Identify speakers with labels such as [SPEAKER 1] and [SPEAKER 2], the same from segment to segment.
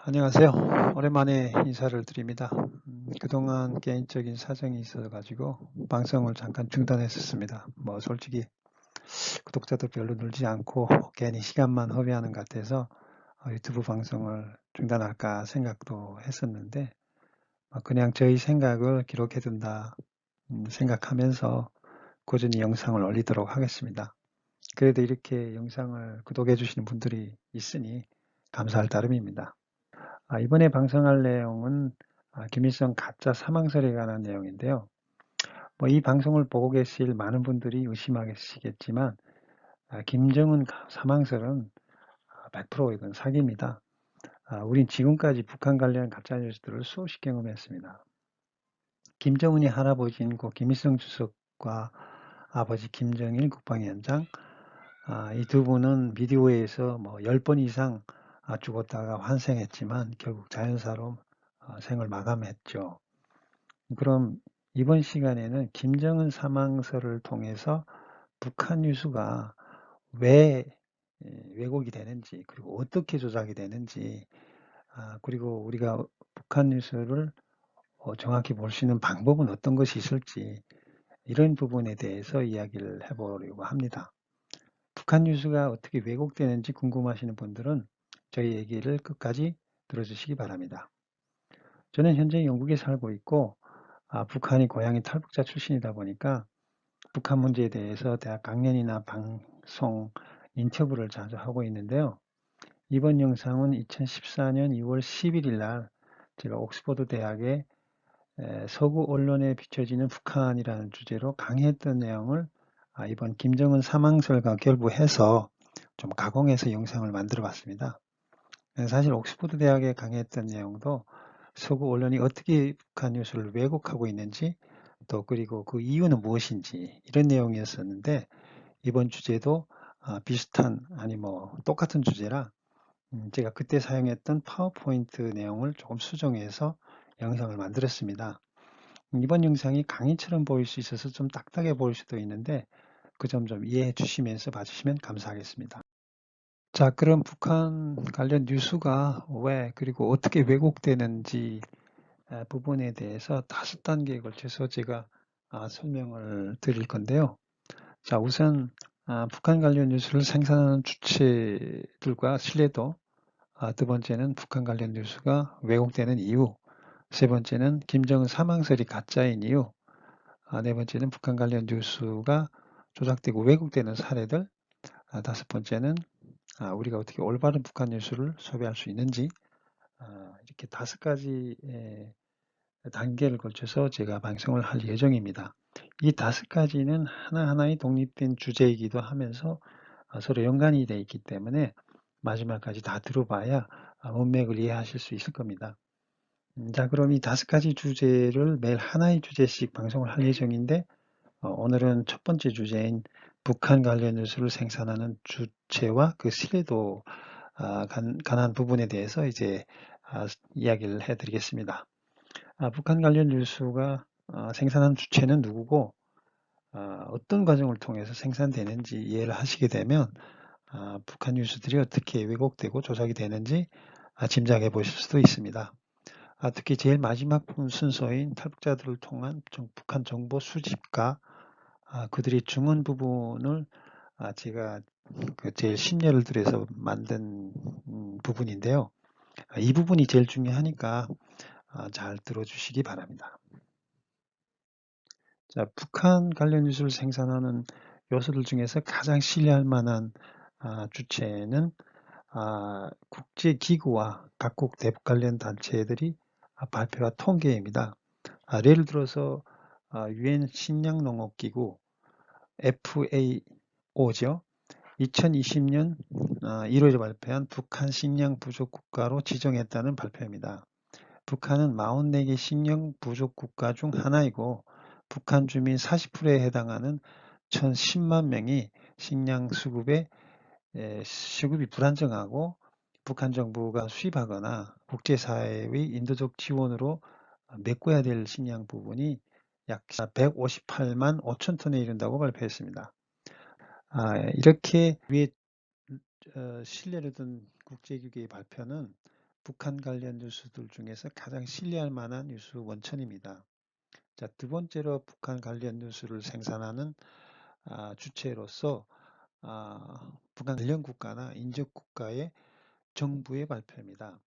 [SPEAKER 1] 안녕하세요. 오랜만에 인사를 드립니다. 그동안 개인적인 사정이 있어 가지고 방송을 잠깐 중단했었습니다. 솔직히 구독자도 별로 늘지 않고 괜히 시간만 허비하는 것 같아서 유튜브 방송을 중단할까 생각도 했었는데 그냥 저희 생각을 기록해 둔다 생각하면서 꾸준히 영상을 올리도록 하겠습니다. 그래도 이렇게 영상을 구독해 주시는 분들이 있으니 감사할 따름입니다. 이번에 방송할 내용은 김일성 가짜 사망설에 관한 내용인데요. 이 방송을 보고 계실 많은 분들이 의심하시겠지만 김정은 사망설은 100% 이건 사기입니다. 우린 지금까지 북한 관련 가짜 뉴스들을 수없이 경험했습니다. 김정은이 할아버지인 고 김일성 주석과 아버지 김정일 국방위원장, 이 두 분은 미디어에서 10번 이상 죽었다가 환생했지만 결국 자연사로 생을 마감했죠. 그럼 이번 시간에는 김정은 사망설을 통해서 북한 뉴스가 왜 왜곡이 되는지, 그리고 어떻게 조작이 되는지, 그리고 우리가 북한 뉴스를 정확히 볼 수 있는 방법은 어떤 것이 있을지, 이런 부분에 대해서 이야기를 해보려고 합니다. 북한 뉴스가 어떻게 왜곡되는지 궁금하시는 분들은 저희 얘기를 끝까지 들어주시기 바랍니다. 저는 현재 영국에 살고 있고 북한이 고향이 탈북자 출신이다 보니까 북한 문제에 대해서 대학 강연이나 방송, 인터뷰를 자주 하고 있는데요. 이번 영상은 2014년 2월 11일 날 제가 옥스퍼드 대학의 서구 언론에 비춰지는 북한이라는 주제로 강의했던 내용을 이번 김정은 사망설과 결부해서 좀 가공해서 영상을 만들어 봤습니다. 사실 옥스퍼드 대학에 강의했던 내용도 서구 언론이 어떻게 북한 뉴스를 왜곡하고 있는지 또 그리고 그 이유는 무엇인지 이런 내용이었었는데 이번 주제도 비슷한 아니 똑같은 주제라 제가 그때 사용했던 파워포인트 내용을 조금 수정해서 영상을 만들었습니다. 이번 영상이 강의처럼 보일 수 있어서 좀 딱딱해 보일 수도 있는데 그 점 좀 이해해 주시면서 봐주시면 감사하겠습니다. 자, 그럼 북한 관련 뉴스가 왜 그리고 어떻게 왜곡되는지 부분에 대해서 5단계에 걸쳐서 제가 설명을 드릴 건데요. 자, 우선 북한 관련 뉴스를 생산하는 주체들과 신뢰도, 두 번째는 북한 관련 뉴스가 왜곡되는 이유, 세 번째는 김정은 사망설이 가짜인 이유, 네 번째는 북한 관련 뉴스가 조작되고 왜곡되는 사례들, 다섯 번째는 우리가 어떻게 올바른 북한 뉴스를 소비할 수 있는지, 이렇게 5가지 단계를 걸쳐서 제가 방송을 할 예정입니다. 이 5가지는 하나하나의 독립된 주제이기도 하면서 서로 연관이 되어 있기 때문에 마지막까지 다 들어봐야 문맥을 이해하실 수 있을 겁니다. 자, 그럼 이 5가지 주제를 매일 하나의 주제씩 방송을 할 예정인데 오늘은 첫 번째 주제인 북한 관련 뉴스를 생산하는 주체와 그 신뢰도 관한 부분에 대해서 이제 이야기를 해드리겠습니다. 북한 관련 뉴스가 생산하는 주체는 누구고 어떤 과정을 통해서 생산되는지 이해를 하시게 되면 북한 뉴스들이 어떻게 왜곡되고 조작이 되는지 짐작해 보실 수도 있습니다. 특히 제일 마지막 순서인 탈북자들을 통한 북한 정보 수집과 그들의 증언 부분을 제가 그 제일 심려를 들여서 만든 부분인데요. 이 부분이 제일 중요하니까 잘 들어주시기 바랍니다. 자, 북한 관련 뉴스를 생산하는 요소들 중에서 가장 신뢰할 만한 주체는 국제기구와 각국 대북 관련 단체들이 발표한 통계입니다. 예를 들어서 유엔 식량농업기구 FAO죠. 2020년 1월에 발표한 북한 식량 부족 국가로 지정했다는 발표입니다. 북한은 44개 식량 부족 국가 중 하나이고 북한 주민 40%에 해당하는 1,010만 명이 식량 수급이 불안정하고 북한 정부가 수입하거나 국제사회의 인도적 지원으로 메꿔야 될 식량 부분이 약 158만 5천 톤에 이른다고 발표했습니다. 이렇게 위에 신뢰를 둔 국제기구의 발표는 북한 관련 뉴스들 중에서 가장 신뢰할 만한 뉴스 원천입니다. 자, 두 번째로 북한 관련 뉴스를 생산하는 주체로서 북한 관련 국가나 인접 국가의 정부의 발표입니다.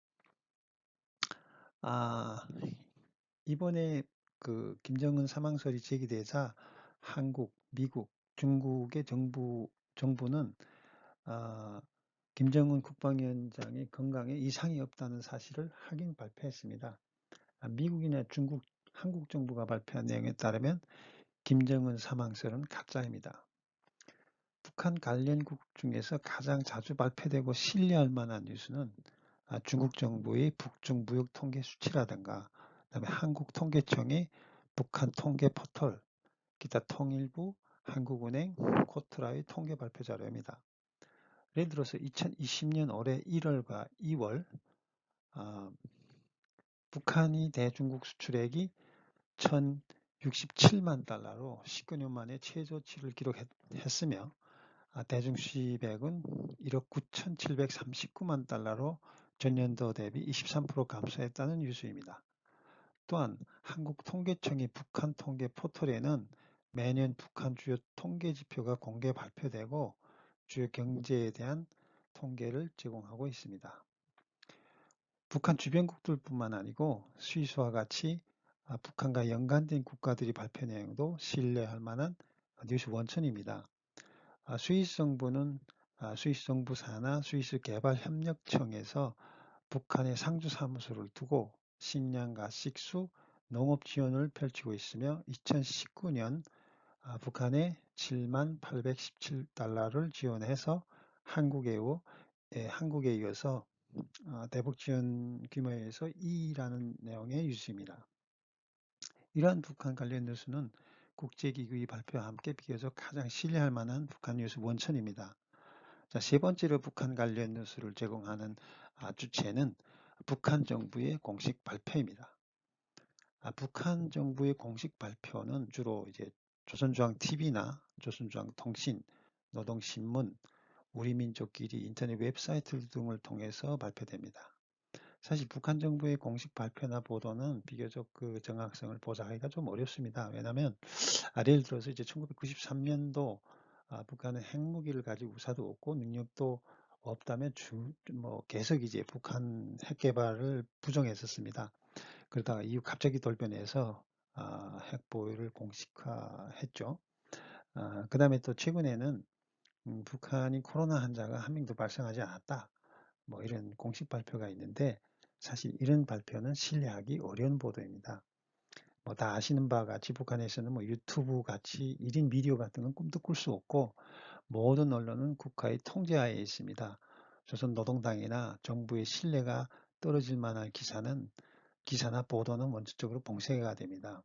[SPEAKER 1] 이번에 그 김정은 사망설이 제기되자 한국, 미국, 중국의 정부는 김정은 국방위원장의 건강에 이상이 없다는 사실을 확인 발표했습니다. 미국이나 중국, 한국 정부가 발표한 내용에 따르면 김정은 사망설은 가짜입니다. 북한 관련국 중에서 가장 자주 발표되고 신뢰할 만한 뉴스는 중국 정부의 북중 무역 통계 수치라든가 그다음에 한국통계청의 북한 통계 포털, 기타 통일부, 한국은행, 코트라의 통계 발표 자료입니다. 예를 들어서 2020년 올해 1월과 2월 북한이 대중국 수출액이 1,067만 달러로 19년 만에 최저치를 기록했으며 대중 수입액은 1억 9,739만 달러로 전년도 대비 23% 감소했다는 뉴스입니다. 또한 한국통계청의 북한 통계 포털에는 매년 북한 주요 통계 지표가 공개 발표되고 주요 경제에 대한 통계를 제공하고 있습니다. 북한 주변국들뿐만 아니고 스위스와 같이 북한과 연관된 국가들이 발표 내용도 신뢰할 만한 뉴스 원천입니다. 스위스 정부는 스위스 정부 산하 스위스 개발협력청에서 북한의 상주 사무소를 두고 식량과 식수, 농업 지원을 펼치고 있으며 2019년 북한에 7만 817달러를 지원해서 한국에 이어서 대북 지원 규모에서 2위라는 내용의 뉴스입니다. 이러한 북한 관련 뉴스는 국제기구의 발표와 함께 비교적 가장 신뢰할 만한 북한 뉴스 원천입니다. 자, 세 번째로 북한 관련 뉴스를 제공하는 주체는 북한 정부의 공식 발표입니다. 북한 정부의 공식 발표는 주로 이제 조선중앙TV나 조선중앙통신, 노동신문, 우리민족끼리 인터넷 사이트 등을 통해서 발표됩니다. 사실 북한 정부의 공식 발표나 보도는 비교적 그 정확성을 보장하기가 좀 어렵습니다. 왜냐하면 예를 들어서 이제 1993년도 북한은 핵무기를 가지고 우사도 없고 능력도 없다면 계속 이제 북한 핵 개발을 부정했었습니다. 그러다가 이후 갑자기 돌변해서 핵 보유를 공식화했죠. 그 다음에 또 최근에는 북한이 코로나 환자가 한 명도 발생하지 않았다. 뭐 이런 공식 발표가 있는데 사실 이런 발표는 신뢰하기 어려운 보도입니다. 뭐 다 아시는 바와 같이 북한에서는 뭐 유튜브 같이 1인 미디어 같은 건 꿈도 꿀 수 없고 모든 언론은 국가의 통제하에 있습니다. 조선노동당이나 정부의 신뢰가 떨어질 만한 기사나 보도는 원칙적으로 봉쇄가 됩니다.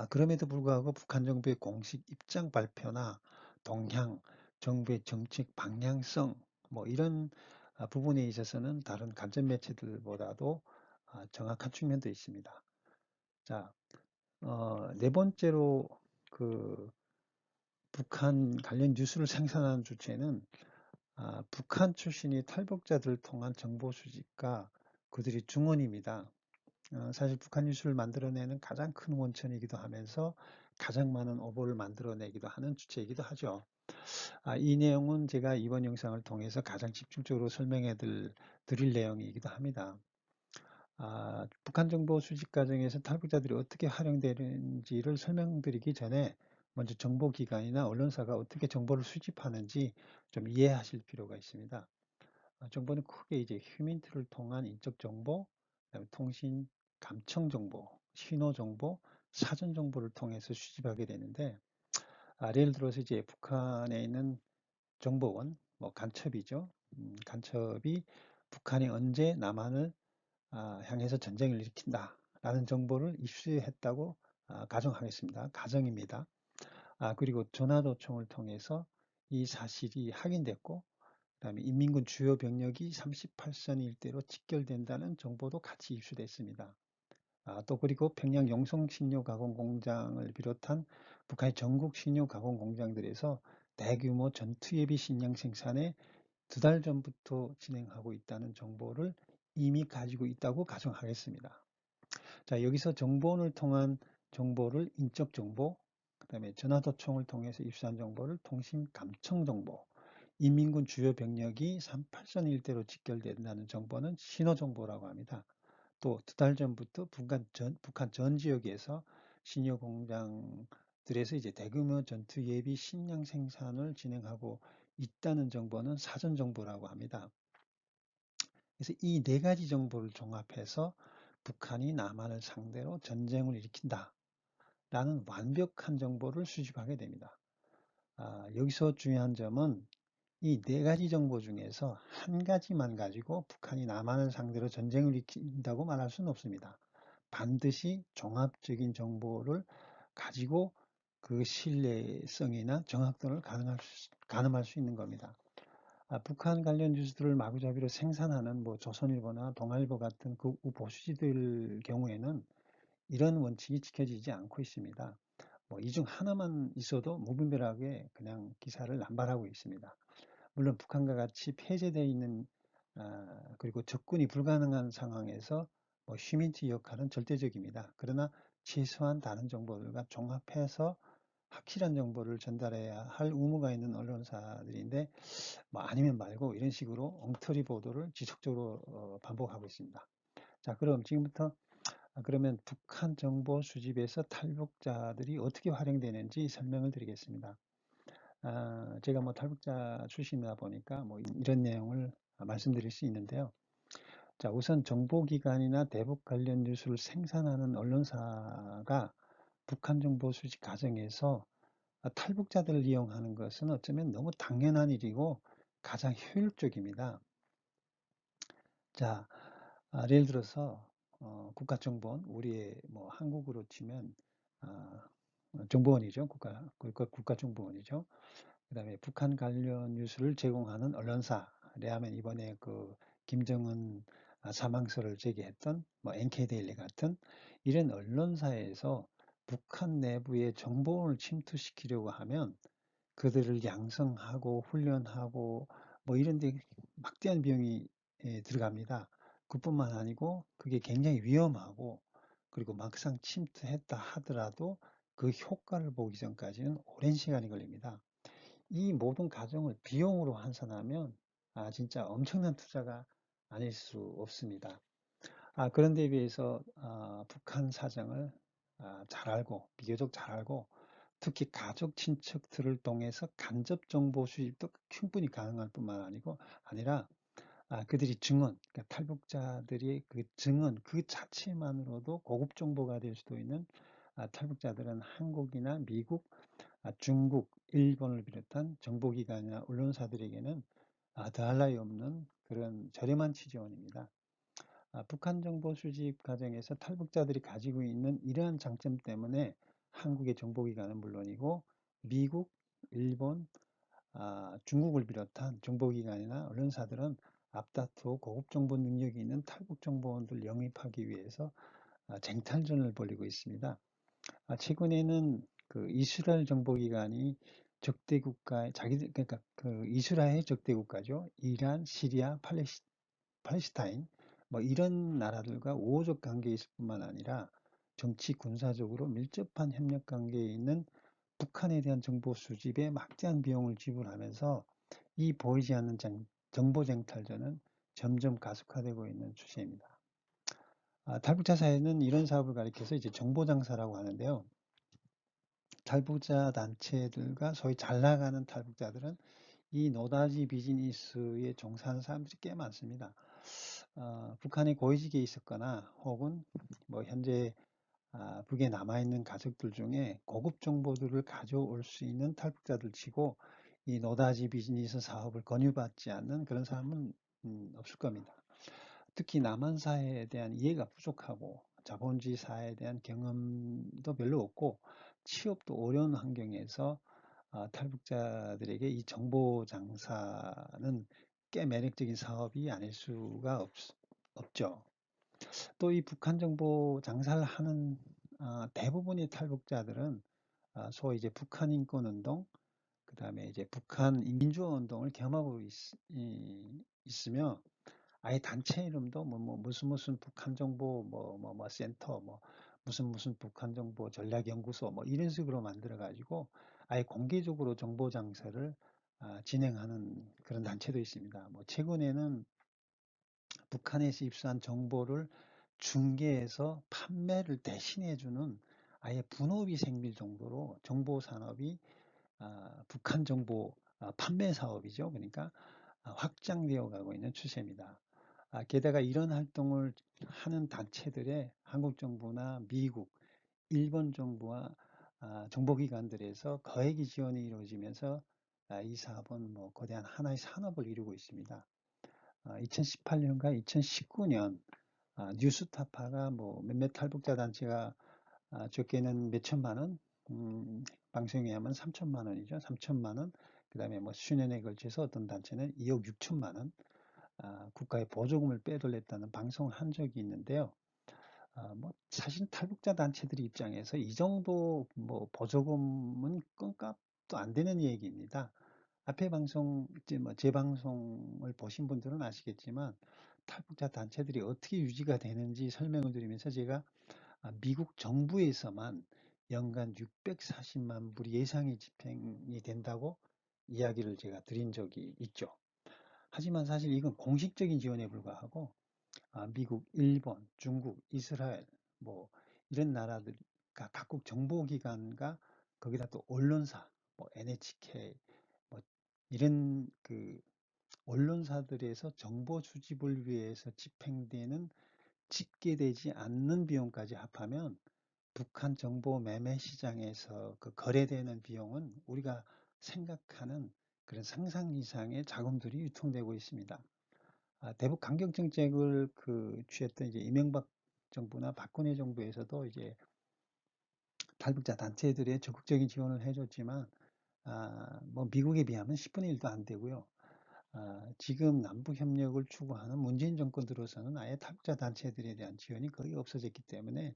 [SPEAKER 1] 그럼에도 불구하고 북한 정부의 공식 입장 발표나 동향, 정부의 정책 방향성 뭐 이런 부분에 있어서는 다른 간접 매체들보다도 정확한 측면도 있습니다. 자, 네 번째로 그 북한 관련 뉴스를 생산하는 주체는 북한 출신의 탈북자들을 통한 정보 수집과 그들의 증언입니다. 사실 북한 뉴스를 만들어내는 가장 큰 원천이기도 하면서 가장 많은 오보를 만들어내기도 하는 주체이기도 하죠. 이 내용은 제가 이번 영상을 통해서 가장 집중적으로 설명해 드릴 내용이기도 합니다. 북한 정보 수집 과정에서 탈북자들이 어떻게 활용되는지를 설명드리기 전에 먼저 정보기관이나 언론사가 어떻게 정보를 수집하는지 좀 이해하실 필요가 있습니다. 정보는 크게 이제 휴민트를 통한 인적 정보, 그다음에 통신, 감청 정보, 신호 정보, 사전 정보를 통해서 수집하게 되는데, 예를 들어서 이제 북한에 있는 정보원, 뭐 간첩이죠. 간첩이 북한이 언제 남한을 향해서 전쟁을 일으킨다라는 정보를 입수했다고 가정하겠습니다. 가정입니다. 그리고 전화도청을 통해서 이 사실이 확인됐고 그다음에 인민군 주요 병력이 38선 일대로 직결된다는 정보도 같이 입수됐습니다. 또 그리고 평양 용성신료가공공장을 비롯한 북한의 전국 신료가공공장들에서 대규모 전투예비 식량 생산에 2달 전부터 진행하고 있다는 정보를 이미 가지고 있다고 가정하겠습니다. 자, 여기서 정보원을 통한 정보를 인적 정보, 그 다음에 전화도청을 통해서 입수한 정보를 통신 감청 정보, 인민군 주요 병력이 38선 일대로 직결된다는 정보는 신호 정보라고 합니다. 또 두 달 전부터 북한 전 지역에서 신여 공장들에서 이제 대규모 전투 예비 식량 생산을 진행하고 있다는 정보는 사전 정보라고 합니다. 그래서 이 네 가지 정보를 종합해서 북한이 남한을 상대로 전쟁을 일으킨다 라는 완벽한 정보를 수집하게 됩니다. 여기서 중요한 점은 이 네 가지 정보 중에서 한 가지만 가지고 북한이 남한을 상대로 전쟁을 일으킨다고 말할 수는 없습니다. 반드시 종합적인 정보를 가지고 그 신뢰성이나 정확도를 가늠할 수 있는 겁니다. 북한 관련 뉴스들을 마구잡이로 생산하는 뭐 조선일보나 동아일보 같은 그 보수지들 경우에는 이런 원칙이 지켜지지 않고 있습니다. 뭐 이 중 하나만 있어도 무분별하게 그냥 기사를 남발하고 있습니다. 물론 북한과 같이 폐쇄되어 있는 그리고 접근이 불가능한 상황에서 뭐 휴민트 역할은 절대적입니다. 그러나 최소한 다른 정보들과 종합해서 확실한 정보를 전달해야 할 의무가 있는 언론사들인데 뭐 아니면 말고 이런 식으로 엉터리 보도를 지속적으로 반복하고 있습니다. 자, 그럼 지금부터 그러면 북한 정보 수집에서 탈북자들이 어떻게 활용되는지 설명을 드리겠습니다. 제가 뭐 탈북자 출신이다 보니까 뭐 이런 내용을 말씀드릴 수 있는데요. 자, 우선 정보기관이나 대북 관련 뉴스를 생산하는 언론사가 북한 정보 수집 과정에서 탈북자들을 이용하는 것은 어쩌면 너무 당연한 일이고 가장 효율적입니다. 자, 예를 들어서 국가정보원, 우리의 뭐 한국으로 치면 정보원이죠. 국가정보원이죠. 그 다음에 북한 관련 뉴스를 제공하는 언론사, 레하면 이번에 그 김정은 사망설을 제기했던 뭐 NK데일리 같은 이런 언론사에서 북한 내부의 정보원을 침투시키려고 하면 그들을 양성하고 훈련하고 뭐 이런 데 막대한 비용이 들어갑니다. 그뿐만 아니고 그게 굉장히 위험하고 그리고 막상 침투했다 하더라도 그 효과를 보기 전까지는 오랜 시간이 걸립니다. 이 모든 과정을 비용으로 환산하면 진짜 엄청난 투자가 아닐 수 없습니다. 그런 데 비해서 북한 사정을 잘 알고 비교적 잘 알고 특히 가족 친척들을 통해서 간접 정보 수집도 충분히 가능할 뿐만 아니라 그들이 증언, 그러니까 탈북자들이 그 증언 그 자체만으로도 고급 정보가 될 수도 있는 탈북자들은 한국이나 미국, 중국, 일본을 비롯한 정보기관이나 언론사들에게는 더할 나위 없는 그런 저렴한 취재원입니다. 북한 정보 수집 과정에서 탈북자들이 가지고 있는 이러한 장점 때문에 한국의 정보기관은 물론이고 미국, 일본, 중국을 비롯한 정보기관이나 언론사들은 앞다투어 고급 정보 능력이 있는 탈북 정보원들 영입하기 위해서 쟁탈전을 벌이고 있습니다. 최근에는 그 이스라엘 정보기관이 적대 국가의 그러니까 그 이스라엘 적대 국가죠. 이란, 시리아, 팔레스타인 뭐 이런 나라들과 우호적 관계에 있을 뿐만 아니라 정치 군사적으로 밀접한 협력 관계에 있는 북한에 대한 정보 수집에 막대한 비용을 지불하면서 이 보이지 않는 정보 쟁탈전은 점점 가속화되고 있는 추세입니다. 탈북자 사회는 이런 사업을 가리켜서 이제 정보장사라고 하는데요. 탈북자 단체들과 소위 잘 나가는 탈북자들은 이 노다지 비즈니스에 종사하는 사람들이 꽤 많습니다. 북한에 고위직에 있었거나 혹은 뭐 현재 북에 남아있는 가족들 중에 고급 정보들을 가져올 수 있는 탈북자들 치고 이 노다지 비즈니스 사업을 권유받지 않는 그런 사람은 없을 겁니다. 특히 남한 사회에 대한 이해가 부족하고 자본주의 사회에 대한 경험도 별로 없고 취업도 어려운 환경에서 탈북자들에게 이 정보 장사는 꽤 매력적인 사업이 아닐 수가 없죠. 또 이 북한 정보 장사를 하는 대부분의 탈북자들은 소위 이제 북한 인권 운동, 그 다음에 이제 북한 민주화 운동을 겸하고 있으며 아예 단체 이름도 무슨 북한 정보 센터 무슨 북한 정보 전략연구소 이런 식으로 만들어 가지고 아예 공개적으로 정보 장사를 진행하는 그런 단체도 있습니다. 최근에는 북한에서 입수한 정보를 중개해서 판매를 대신해 주는 아예 분업이 생길 정도로 정보 산업이 북한 정보 판매 사업이죠. 그러니까 확장되어 가고 있는 추세입니다. 게다가 이런 활동을 하는 단체들의 한국 정부나 미국, 일본 정부와 정보기관들에서 거액의 지원이 이루어지면서 이 사업은 거대한 하나의 산업을 이루고 있습니다. 2018년과 2019년 뉴스타파가 몇몇 탈북자 단체가 적게는 몇 천만 원, 방송에 하면 3천만 원이죠. 3천만 원. 그 다음에 수년에 걸쳐서 어떤 단체는 2억 6천만 원 국가의 보조금을 빼돌렸다는 방송을 한 적이 있는데요. 사실 탈북자 단체들 입장에서 이 정도 보조금은 껌값도 안 되는 얘기입니다. 앞에 방송, 제 방송을 보신 분들은 아시겠지만 탈북자 단체들이 어떻게 유지가 되는지 설명을 드리면서 제가 미국 정부에서만 연간 640만 불 예상이 집행이 된다고 이야기를 제가 드린 적이 있죠. 하지만 사실 이건 공식적인 지원에 불과하고 미국, 일본, 중국, 이스라엘 이런 나라들 각국 정보기관과 거기다 또 언론사 NHK 이런 그 언론사들에서 정보 수집을 위해서 집계되지 않는 비용까지 합하면 북한 정보 매매 시장에서 그 거래되는 비용은 우리가 생각하는 그런 상상 이상의 자금들이 유통되고 있습니다. 대북 강경 정책을 취했던 이제 이명박 정부나 박근혜 정부에서도 이제 탈북자 단체들의 적극적인 지원을 해줬지만 미국에 비하면 10분의 1도 안 되고요. 지금 남북협력을 추구하는 문재인 정권 들어서는 아예 탈북자 단체들에 대한 지원이 거의 없어졌기 때문에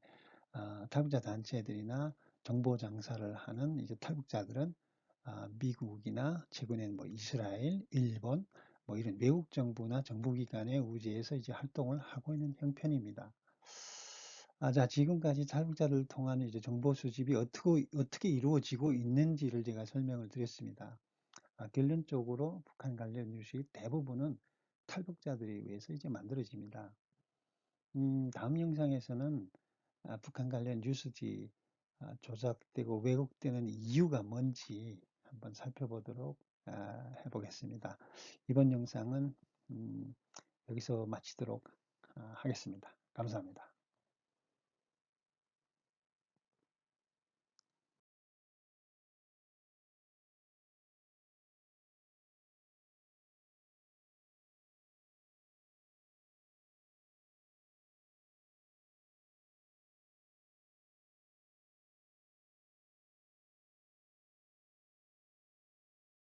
[SPEAKER 1] 탈북자 단체들이나 정보 장사를 하는 이제 탈북자들은 미국이나 최근에는 이스라엘, 일본 이런 외국 정부나 정보기관의 우지에서 이제 활동을 하고 있는 형편입니다. 자, 지금까지 탈북자를 통한 이제 정보 수집이 어떻게 이루어지고 있는지를 제가 설명을 드렸습니다. 결론적으로 북한 관련 뉴스의 대부분은 탈북자들에 의해서 이제 만들어집니다. 다음 영상에서는 북한 관련 뉴스지 조작되고 왜곡되는 이유가 뭔지 한번 살펴보도록 해보겠습니다. 이번 영상은 여기서 마치도록 하겠습니다. 감사합니다.